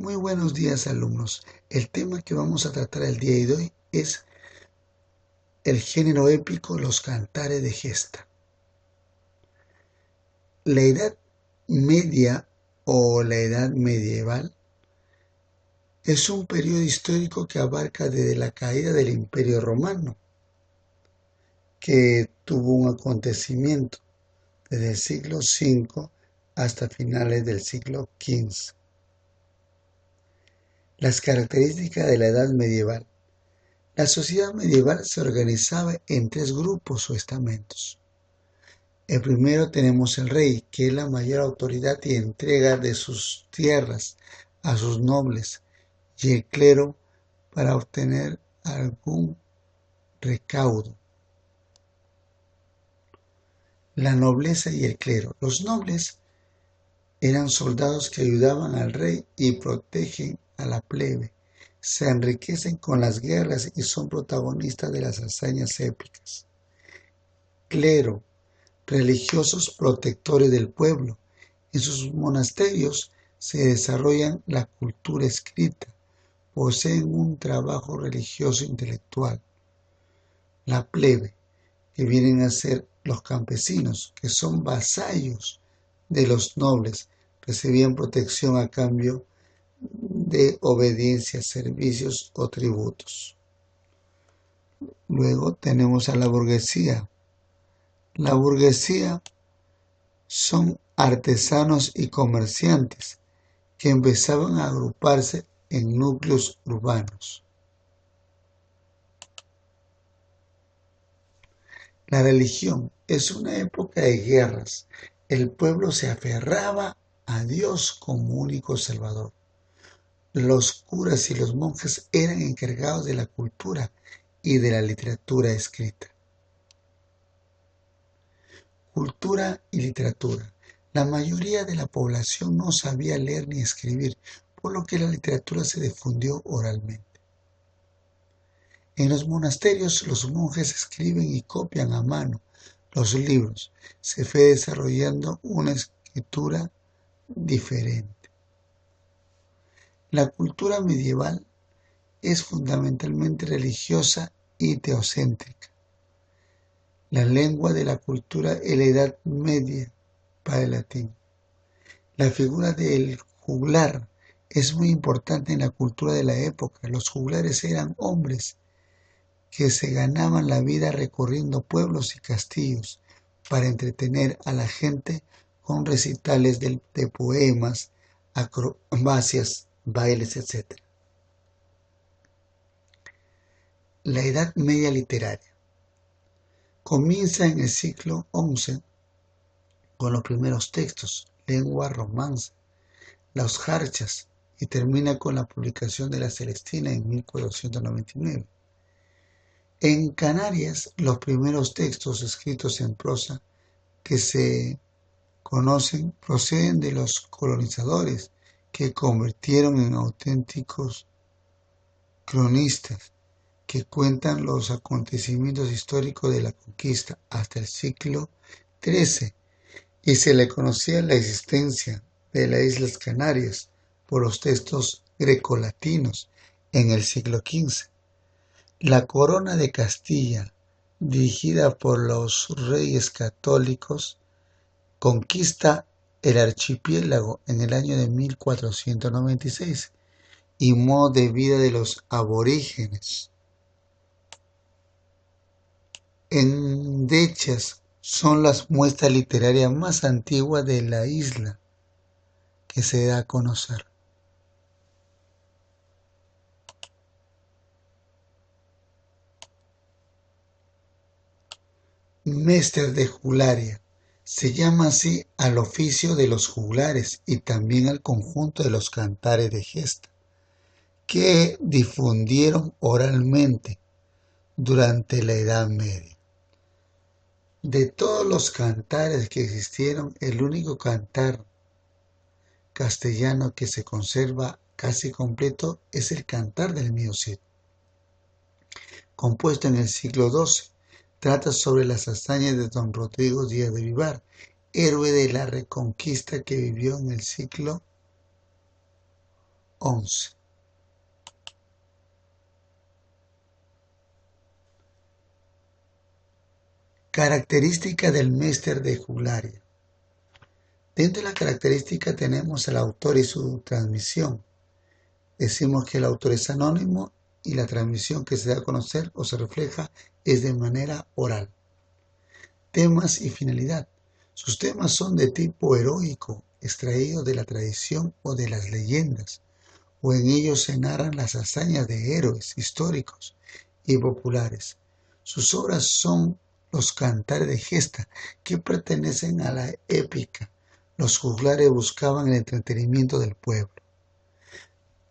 Muy buenos días, alumnos. El tema que vamos a tratar el día de hoy es el género épico, los cantares de gesta. La Edad Media o la Edad Medieval es un periodo histórico que abarca desde la caída del Imperio Romano, que tuvo un acontecimiento desde el siglo V hasta finales del siglo XV. Las características de la Edad Medieval. La sociedad medieval se organizaba en tres grupos o estamentos. El primero tenemos el rey, que es la mayor autoridad y entrega de sus tierras a sus nobles, y el clero para obtener algún recaudo. La nobleza y el clero. Los nobles eran soldados que ayudaban al rey y protegen a la plebe. Se enriquecen con las guerras y son protagonistas de las hazañas épicas. Clero, religiosos protectores del pueblo. En sus monasterios se desarrollan la cultura escrita, poseen un trabajo religioso intelectual. La plebe, que vienen a ser los campesinos, que son vasallos de los nobles, recibían protección a cambio de obediencia, servicios o tributos. Luego tenemos a la burguesía. La burguesía son artesanos y comerciantes que empezaban a agruparse en núcleos urbanos. La religión es una época de guerras. El pueblo se aferraba a Dios como único salvador. Los curas y los monjes eran encargados de la cultura y de la literatura escrita. Cultura y literatura. La mayoría de la población no sabía leer ni escribir, por lo que la literatura se difundió oralmente. En los monasterios los monjes escriben y copian a mano los libros. Se fue desarrollando una escritura diferente. La cultura medieval es fundamentalmente religiosa y teocéntrica. La lengua de la cultura es la Edad Media para el latín. La figura del juglar es muy importante en la cultura de la época. Los juglares eran hombres que se ganaban la vida recorriendo pueblos y castillos para entretener a la gente con recitales de poemas, acrobacias, bailes, etc. La Edad Media literaria comienza en el siglo XI con los primeros textos, lengua romance, los jarchas, y termina con la publicación de la Celestina en 1499. En Canarias, los primeros textos escritos en prosa que se conocen proceden de los colonizadores que convirtieron en auténticos cronistas que cuentan los acontecimientos históricos de la conquista hasta el siglo XIII, y se le conocía la existencia de las Islas Canarias por los textos grecolatinos en el siglo XV. La corona de Castilla, dirigida por los reyes católicos, conquista el archipiélago en el año de 1496 y modo de vida de los aborígenes. Endechas son las muestras literarias más antiguas de la isla que se da a conocer. Mestres de juglaria. Se llama así al oficio de los juglares y también al conjunto de los cantares de gesta, que difundieron oralmente durante la Edad Media. De todos los cantares que existieron, el único cantar castellano que se conserva casi completo es el Cantar del Mío Cid, compuesto en el siglo XII. Trata sobre las hazañas de don Rodrigo Díaz de Vivar, héroe de la Reconquista que vivió en el siglo 11. Característica del Mester de juglaria. Dentro de la característica tenemos al autor y su transmisión. Decimos que el autor es anónimo y la transmisión que se da a conocer o se refleja es de manera oral. Temas y finalidad. Sus temas son de tipo heroico, extraídos de la tradición o de las leyendas, o en ellos se narran las hazañas de héroes históricos y populares. Sus obras son los cantares de gesta, que pertenecen a la épica. Los juglares buscaban el entretenimiento del pueblo.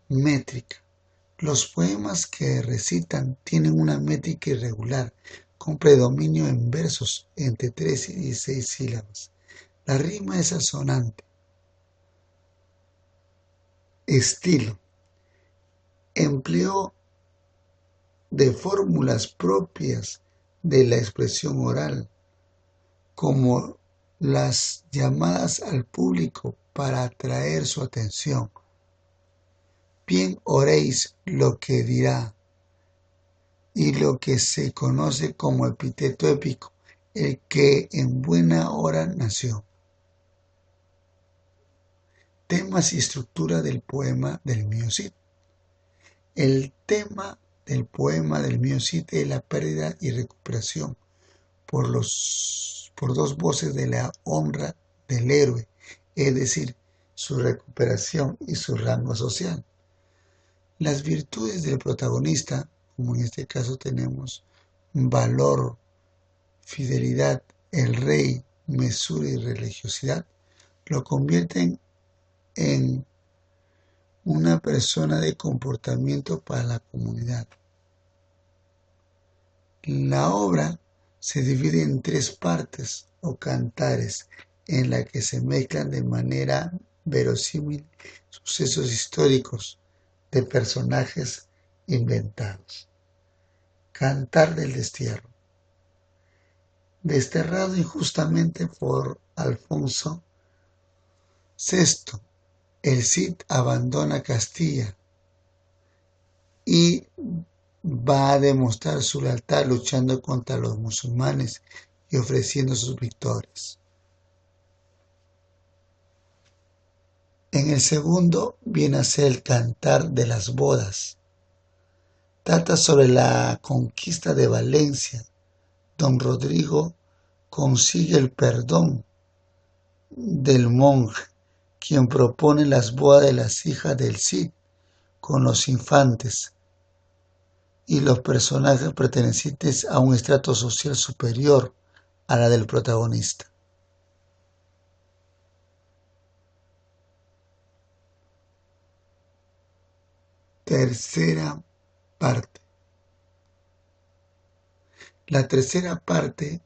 Métrica. Los poemas que recitan tienen una métrica irregular, con predominio en versos entre 3 y 16 sílabas. La rima es asonante. Estilo. Empleo de fórmulas propias de la expresión oral, como las llamadas al público para atraer su atención. Bien oréis lo que dirá, y lo que se conoce como epíteto épico, el que en buena hora nació. Temas y estructura del poema del mío Cid. El tema del poema del mío Cid es la pérdida y recuperación por dos voces de la honra del héroe, es decir, su recuperación y su rango social. Las virtudes del protagonista, como en este caso tenemos valor, fidelidad, el rey, mesura y religiosidad, lo convierten en una persona de comportamiento para la comunidad. La obra se divide en 3 partes o cantares, en la que se mezclan de manera verosímil sucesos históricos de personajes inventados. Cantar del destierro. Desterrado injustamente por Alfonso VI, el Cid abandona Castilla y va a demostrar su lealtad luchando contra los musulmanes y ofreciendo sus victorias. En el segundo viene a ser el Cantar de las Bodas. Trata sobre la conquista de Valencia. Don Rodrigo consigue el perdón del monje, quien propone las bodas de las hijas del Cid con los infantes y los personajes pertenecientes a un estrato social superior a la del protagonista. Tercera parte. La tercera parte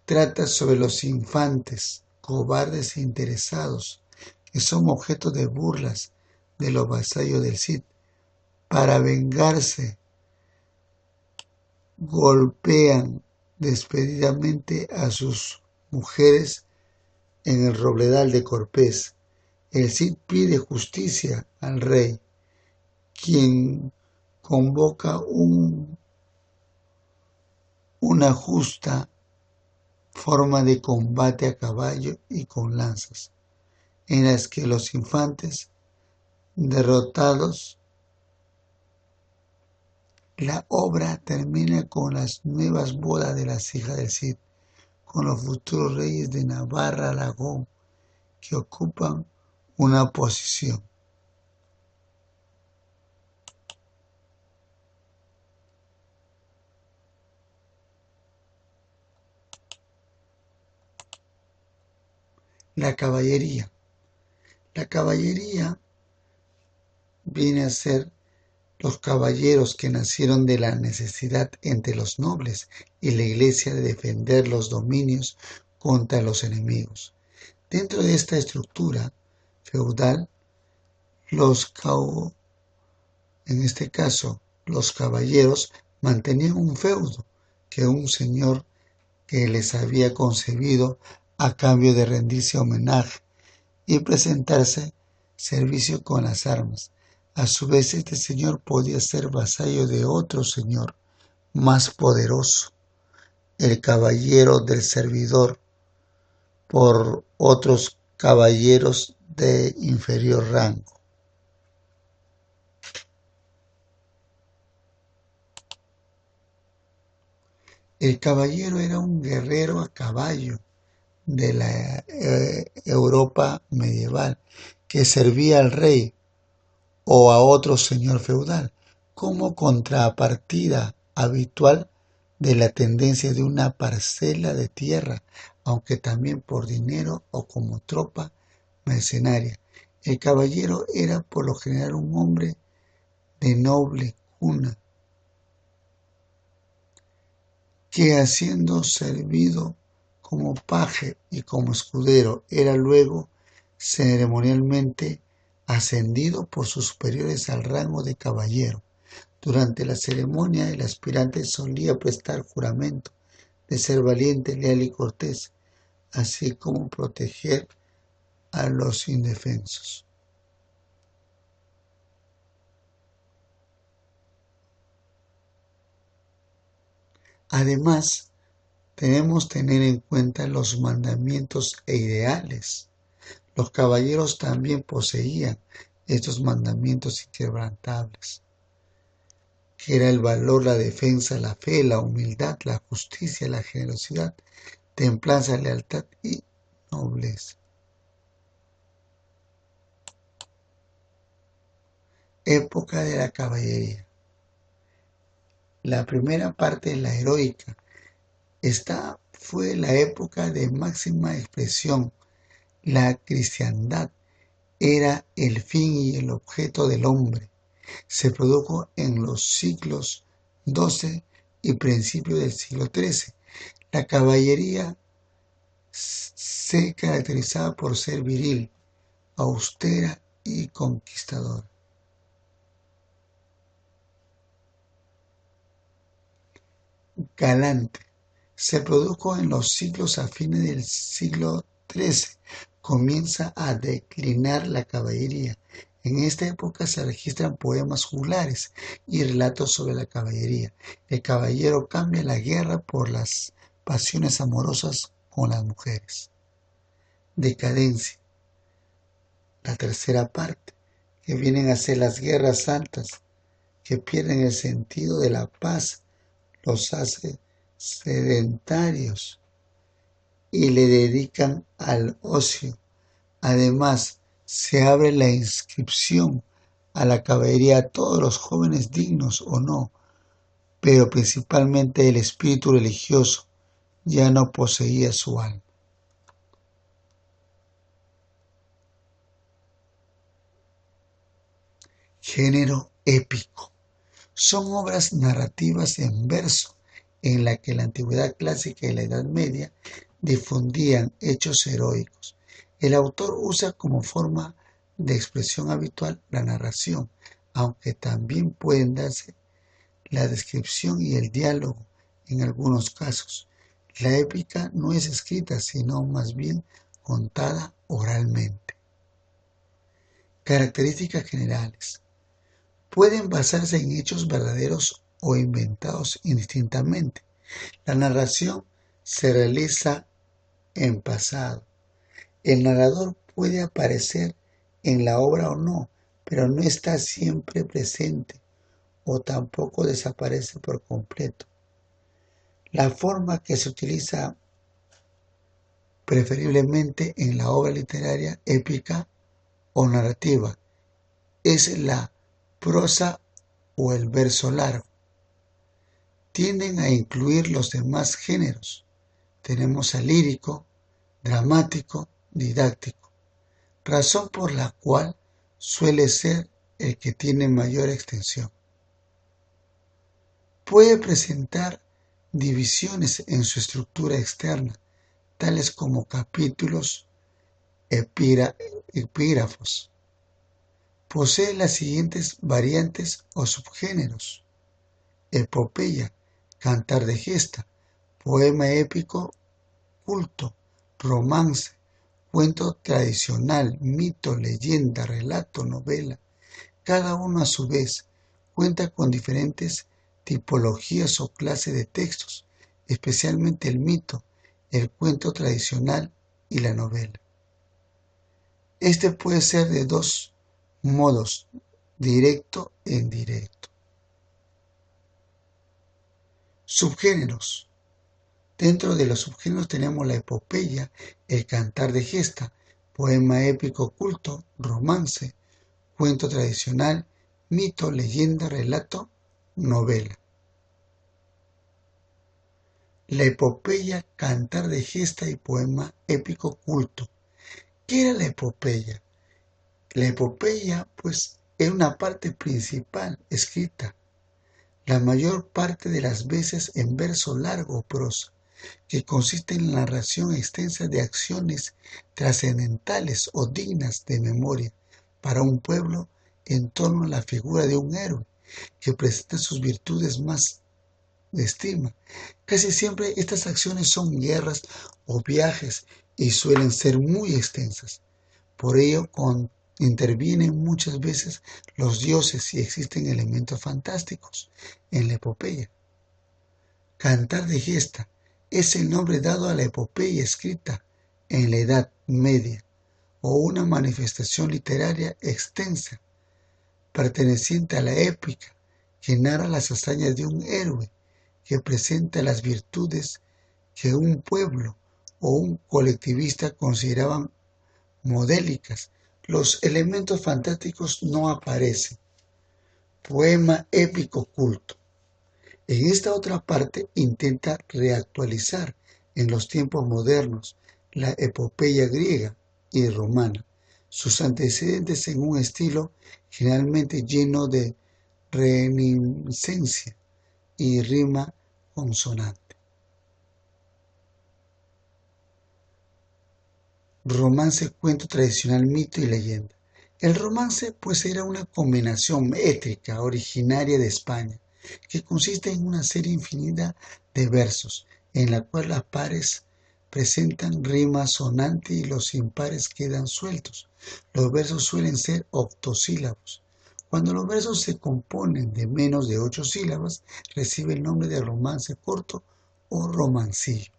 trata sobre los infantes, cobardes e interesados, que son objeto de burlas de los vasallos del Cid. Para vengarse, golpean despedidamente a sus mujeres en el Robledal de Corpés. El Cid pide justicia al rey, quien convoca una justa forma de combate a caballo y con lanzas, en las que los infantes derrotados. La obra termina con las nuevas bodas de las hijas del Cid, con los futuros reyes de Navarra, Aragón, que ocupan una posición. La caballería. La caballería viene a ser los caballeros que nacieron de la necesidad entre los nobles y la iglesia de defender los dominios contra los enemigos. Dentro de esta estructura feudal, en este caso, los caballeros mantenían un feudo que un señor que les había concebido a cambio de rendirse homenaje y presentarse servicio con las armas. A su vez, este señor podía ser vasallo de otro señor más poderoso, el caballero del servidor, por otros caballeros de inferior rango. El caballero era un guerrero a caballo de la Europa medieval que servía al rey o a otro señor feudal como contrapartida habitual de la tendencia de una parcela de tierra, aunque también por dinero o como tropa mercenaria. El caballero era por lo general un hombre de noble cuna que, haciendo servido como paje y como escudero, era luego ceremonialmente ascendido por sus superiores al rango de caballero. Durante la ceremonia el aspirante solía prestar juramento de ser valiente, leal y cortés, así como proteger a los indefensos. Además, debemos tener en cuenta los mandamientos e ideales. Los caballeros también poseían estos mandamientos inquebrantables, que era el valor, la defensa, la fe, la humildad, la justicia, la generosidad, templanza, lealtad y nobleza. Época de la caballería. La primera parte, la heroica, esta fue la época de máxima expresión. La cristiandad era el fin y el objeto del hombre. Se produjo en los siglos XII y principios del siglo XIII. La caballería se caracterizaba por ser viril, austera y conquistadora. Galante. Se produjo en los siglos a fines del siglo XIII. Comienza a declinar la caballería. En esta época se registran poemas juglares y relatos sobre la caballería. El caballero cambia la guerra por las pasiones amorosas con las mujeres. Decadencia. La tercera parte, que vienen a ser las guerras santas, que pierden el sentido de la paz, los hace sedentarios y le dedican al ocio. Además, se abre la inscripción a la caballería a todos los jóvenes dignos o no, pero principalmente el espíritu religioso ya no poseía su alma. Género épico. Son obras narrativas en verso en la que la antigüedad clásica y la Edad Media difundían hechos heroicos. El autor usa como forma de expresión habitual la narración, aunque también pueden darse la descripción y el diálogo en algunos casos. La épica no es escrita, sino más bien contada oralmente. Características generales. Pueden basarse en hechos verdaderos o inventados indistintamente. La narración se realiza en pasado. El narrador puede aparecer en la obra o no, pero no está siempre presente o tampoco desaparece por completo. La forma que se utiliza preferiblemente en la obra literaria épica o narrativa es la prosa o el verso largo. Tienden a incluir los demás géneros. Tenemos al lírico, dramático, didáctico, razón por la cual suele ser el que tiene mayor extensión. Puede presentar divisiones en su estructura externa, tales como capítulos, epígrafos. Posee las siguientes variantes o subgéneros: epopeya, cantar de gesta, poema épico, culto, romance, cuento tradicional, mito, leyenda, relato, novela. Cada uno a su vez cuenta con diferentes tipologías o clases de textos, especialmente el mito, el cuento tradicional y la novela. Este puede ser de dos modos, directo e indirecto. Subgéneros. Dentro de los subgéneros tenemos la epopeya, el cantar de gesta, poema épico culto, romance, cuento tradicional, mito, leyenda, relato, novela. La epopeya, cantar de gesta y poema épico culto. ¿Qué era la epopeya? La epopeya, pues, era una parte principal escrita, la mayor parte de las veces en verso largo o prosa, que consiste en la narración extensa de acciones trascendentales o dignas de memoria para un pueblo en torno a la figura de un héroe que presenta sus virtudes más de estima. Casi siempre estas acciones son guerras o viajes y suelen ser muy extensas. Por ello, intervienen muchas veces los dioses y existen elementos fantásticos en la epopeya. Cantar de gesta es el nombre dado a la epopeya escrita en la Edad Media o una manifestación literaria extensa perteneciente a la épica que narra las hazañas de un héroe que presenta las virtudes que un pueblo o un colectivista consideraban modélicas. Los elementos fantásticos no aparecen. Poema épico culto. En esta otra parte intenta reactualizar en los tiempos modernos la epopeya griega y romana, sus antecedentes en un estilo generalmente lleno de reminiscencia y rima consonante. Romance, cuento tradicional, mito y leyenda. El romance pues era una combinación métrica originaria de España, que consiste en una serie infinita de versos, en la cual las pares presentan rima sonante y los impares quedan sueltos. Los versos suelen ser octosílabos. Cuando los versos se componen de menos de 8 sílabas, recibe el nombre de romance corto o romancillo.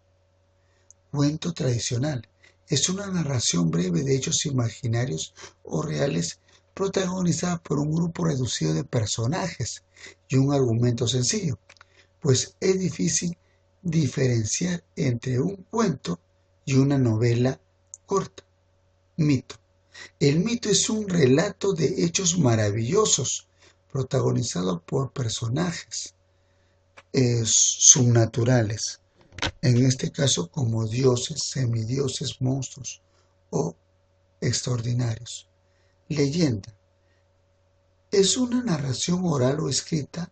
Cuento tradicional. Es una narración breve de hechos imaginarios o reales protagonizada por un grupo reducido de personajes y un argumento sencillo, pues es difícil diferenciar entre un cuento y una novela corta. Mito. El mito es un relato de hechos maravillosos protagonizado por personajes subnaturales, en este caso como dioses, semidioses, monstruos o extraordinarios. Leyenda. Es una narración oral o escrita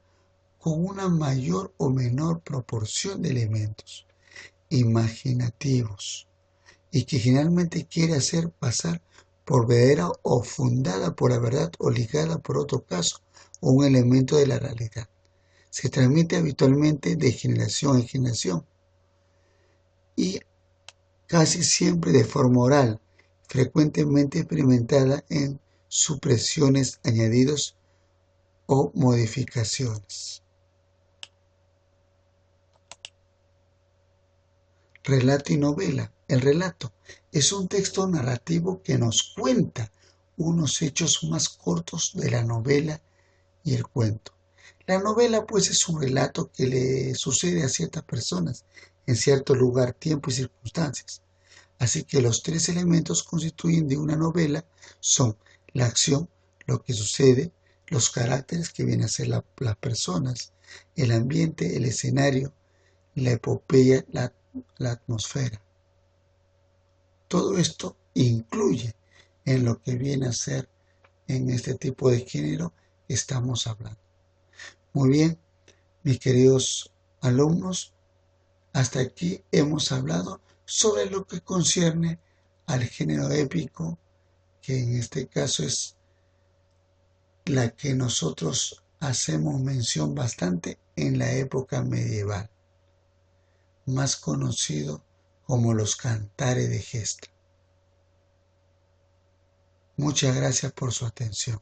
con una mayor o menor proporción de elementos imaginativos y que generalmente quiere hacer pasar por verdadera o fundada por la verdad o ligada por otro caso o un elemento de la realidad. Se transmite habitualmente de generación en generación y casi siempre de forma oral, frecuentemente experimentada en supresiones, añadidos o modificaciones. Relato y novela. El relato es un texto narrativo que nos cuenta unos hechos más cortos de la novela y el cuento. La novela, pues, es un relato que le sucede a ciertas personas en cierto lugar, tiempo y circunstancias. Así que los tres elementos constituyen de una novela son la acción, lo que sucede, los caracteres que vienen a ser las personas, el ambiente, el escenario, la epopeya, la atmósfera. Todo esto incluye en lo que viene a ser en este tipo de género que estamos hablando. Muy bien, mis queridos alumnos, hasta aquí hemos hablado sobre lo que concierne al género épico, que en este caso es la que nosotros hacemos mención bastante en la época medieval, más conocido como los cantares de gesta. Muchas gracias por su atención.